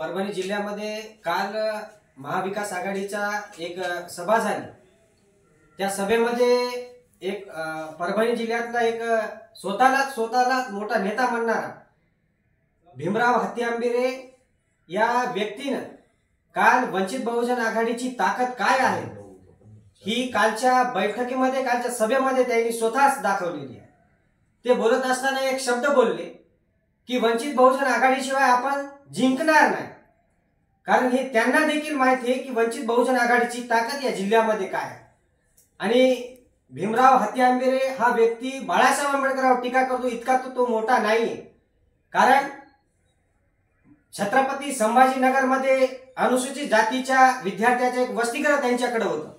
परभणी जिल्ह्यामध्ये काल महाविकास आघाडीचा एक सभा झाली। त्या सभेमध्ये एक परभणी जिल्ह्यातला एक स्वतःला मोठा नेता म्हणणारा भीमराव हत्तीआंबिरे या व्यक्तीनं काल वंचित बहुजन आघाडीची ताकद काय आहे ही कालच्या बैठकीमध्ये कालच्या सभेमध्ये त्यांनी स्वतःच दाखवलेली आहे। ते बोलत असताना एक शब्द बोलले की वंचित बहुजन आघाडीशिवाय आपण जिंकणार नाही, कारण हे त्यांना देखील माहिती आहे की वंचित बहुजन आघाडीची ताकद या जिल्ह्यामध्ये काय आहे। आणि भीमराव हत्तीआंबिरे हा व्यक्ती बाळासाहेब आंबेडकरांवर टीका करतो इतका तो मोठा नाहीये, कारण छत्रपती संभाजीनगरमध्ये अनुसूचित जातीच्या विद्यार्थ्याचे एक वसतिगृह त्यांच्याकडे होतं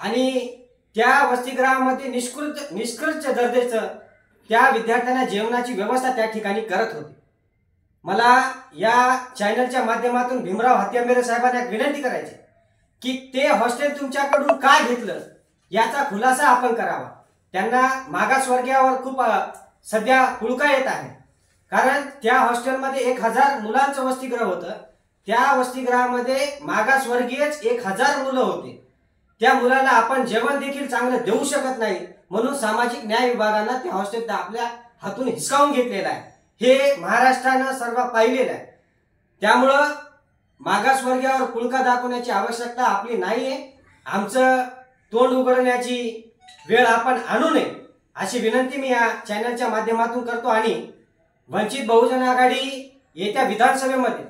आणि त्या वसतिगृहामध्ये निष्कृष्ट दर्जाचं त्या विद्यार्थ्यांना जेवणाची व्यवस्था त्या ठिकाणी करत होते। मला या चॅनलच्या माध्यमातून भीमराव हत्तीआंबिरे साहेबांना एक विनंती करायची की ते हॉस्टेल तुमच्याकडून का घेतलं याचा खुलासा आपण करावा। त्यांना मागासवर्गीयावर खूप सध्या पुळका येत आहे, कारण त्या हॉस्टेलमध्ये 1000 मुलांचं वसतिगृह होतं। त्या वसतिगृहामध्ये मागासवर्गीयच 1000 मुलं होते। त्या मुलाला आपण जेवण देखील चांगलं देऊ शकत नाही, म्हणून सामाजिक न्याय विभागानं ते हॉस्टेल आपल्या हातून हिसकावून घेतलेलं आहे। हे महाराष्ट्रानं सर्व पाहिलेलं आहे। त्यामुळं मागासवर्गीयावर पुळका दाखवण्याची आवश्यकता आपली नाहीये। आमचं तोंड उघडण्याची वेळ आपण आणू नये अशी विनंती मी या चॅनलच्या माध्यमातून करतो। आणि वंचित बहुजन आघाडी येत्या विधानसभेमध्ये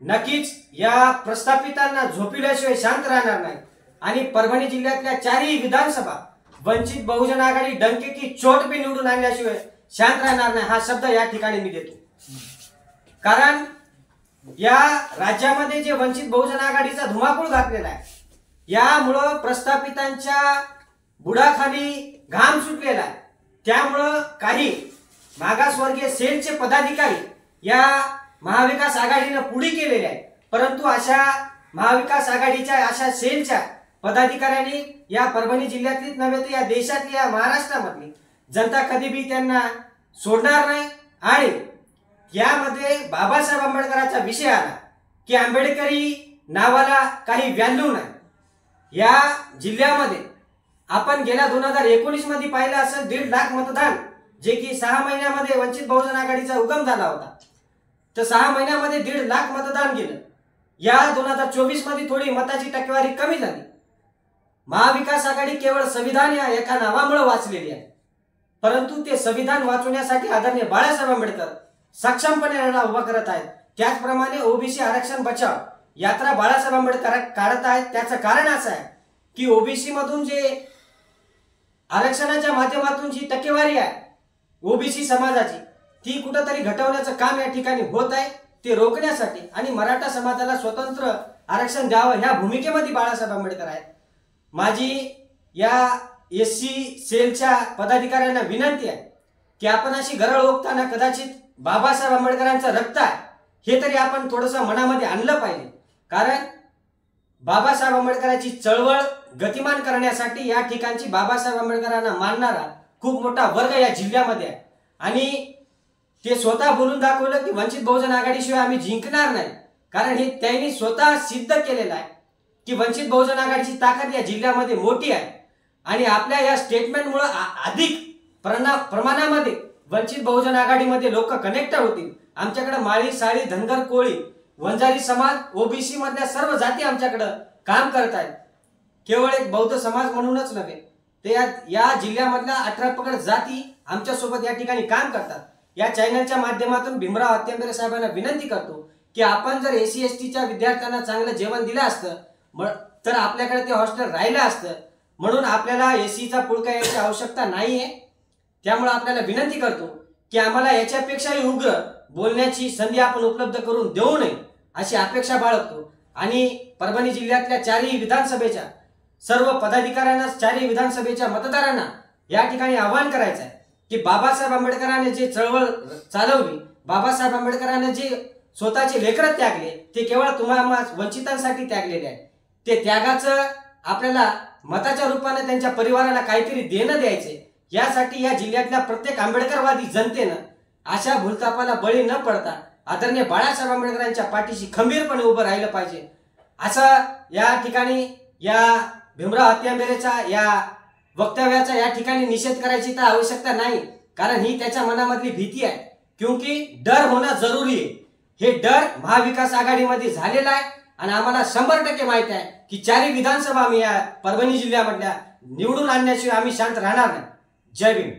नक्कीच या प्रस्थापितांना झोपिल्याशिवाय शांत राहणार नाही आणि परभणी जिल्ह्यातल्या 4ही विधानसभा वंचित बहुजन आघाडी डंके की चोट पे निवडून आणल्याशिवाय शांत राहणार नाही हा शब्द या ठिकाणी मी देतो। कारण या राज्यामध्ये जे वंचित बहुजन आघाडीचा धुमाकूळ घातलेला आहे यामुळं प्रस्थापितांच्या बुडाखाली घाम सुटलेला आहे। त्यामुळं काही मागासवर्गीय सेलचे पदाधिकारी या महाविकास आघाडीने पुढे केलेले आहे, परंतु अशा महाविकास आघाडीच्या अशा सेलच्या पदाधिकाऱ्यांनी या परभणी जिल्ह्यातलीच नव्हे तर या देशातली या महाराष्ट्रामधली जनता कधी भी त्यांना सोडणार नाही। आणि यामध्ये बाबासाहेब आंबेडकरांचा विषय आला की आंबेडकरी नावाला काही व्हॅल्यू नाही। या जिल्ह्यामध्ये आपण गेल्या 2019 मध्ये पाहिलं असेल 1.5 लाख मतदान, जे की 6 महिन्यामध्ये वंचित बहुजन आघाडीचा उगम झाला होता, तर 6 महिन्यामध्ये 1.5 लाख मतदान गेलं। या 2024 मध्ये थोडी मताची टक्केवारी कमी झाली। महाविकास आघाडी केवळ संविधान या एका नावामुळे वाचलेली आहे, परंतु ते संविधान वाचवण्यासाठी आदरणीय बाळासाहेब आंबेडकर सक्षमपणे लढा उभा करत आहेत। त्याचप्रमाणे ओबीसी आरक्षण बचाव यात्रा बाळासाहेब आंबेडकर काढत आहेत। त्याचं कारण असं आहे की ओबीसी मधून जे आरक्षणाच्या माध्यमातून जी टक्केवारी आहे ओबीसी समाजाची ती कुठेतरी घटवण्याचं काम या ठिकाणी होत आहे। ते रोखण्यासाठी आणि मराठा समाजाला स्वतंत्र आरक्षण द्यावं ह्या भूमिकेमध्ये बाळासाहेब आंबेडकर आहेत। माझी या एससी सेलच्या पदाधिकाऱ्यांना विनंती आहे की आपण अशी गरळ ओकताना कदाचित बाबासाहेब आंबेडकरांचं रक्त आहे हे तरी आपण थोडंसं मनामध्ये आणलं पाहिजे, कारण बाबासाहेब आंबेडकरांची चळवळ गतिमान करण्यासाठी या ठिकाणची बाबासाहेब आंबेडकरांना मानणारा खूप मोठा वर्ग या जिल्ह्यामध्ये आहे। आणि ते स्वतः बोलून दाखवलं की वंचित बहुजन आघाडीशिवाय आम्ही जिंकणार नाही, कारण हे त्यांनी स्वतः सिद्ध केलेलं आहे की वंचित बहुजन आघाडीची ताकद या जिल्ह्यामध्ये मोठी आहे। आणि आपल्या या स्टेटमेंटमुळे अधिक प्रमाणामध्ये वंचित बहुजन आघाडीमध्ये लोक कनेक्ट होतील। आमच्याकडे माळी साळी धनगर कोळी वंजारी समाज ओबीसी मधल्या सर्व जाती आमच्याकडे काम करत आहेत। केवळ एक बौद्ध समाज म्हणूनच नव्हे तर या जिल्ह्यामधल्या 18 पगड जाती आमच्या सोबत या ठिकाणी काम करतात। या चॅनलच्या माध्यमातून भीमराव हत्तीआंबिरे साहेबांना विनंती करतो की आपण जर एससी एसटीच्या विद्यार्थ्यांना चांगलं जेवण दिलं असतं तर आपल्याकडे ते हॉस्टेल राहिलं असतं, म्हणून आपल्याला एसीचा पुळका यायची आवश्यकता नाहीये। त्यामुळे आपल्याला विनंती करतो की आम्हाला याच्यापेक्षाही उग्र बोलण्याची संधी आपण उपलब्ध करून देऊ नये अशी अपेक्षा बाळगतो। आणि परभणी जिल्ह्यातल्या 4ही विधानसभेच्या सर्व पदाधिकाऱ्यांना 4ही विधानसभेच्या मतदारांना या ठिकाणी आवाहन करायचं आहे की बाबासाहेब आंबेडकरांनी जे चळवळ चालवली, बाबासाहेब आंबेडकरांनी जे स्वतःचे लेकरं त्यागले ते केवळ तुम्हाला वंचितांसाठी त्यागलेले आहे। ते त्यागाचं आपल्याला मताच्या रूपाने त्यांच्या परिवाराला काहीतरी देणं द्यायचे, यासाठी या जिल्ह्यातल्या प्रत्येक आंबेडकरवादी जनतेनं अशा भूलथापाला बळी न पडता आदरणीय बाळासाहेब आंबेडकरांच्या पाठीशी खंबीरपणे उभं राहिलं पाहिजे, असं या ठिकाणी या भीमराव हत्यांबेरेचा या वक्तव्याचा या ठिकाणी निषेध करायची तर आवश्यकता नाही, कारण ही त्याच्या मनामधली भीती आहे. क्योंकि डर होणं जरुरी आहे. हे डर महाविकास आघाडीमध्ये झालेला आहे आणि आम्हाला 100% माहिती आहे की 4 विधानसभा आम्ही या परभणी जिल्ह्यामधल्या निवडून आणण्याशिवाय आम्ही शांत राहणार नाही. जय भीम.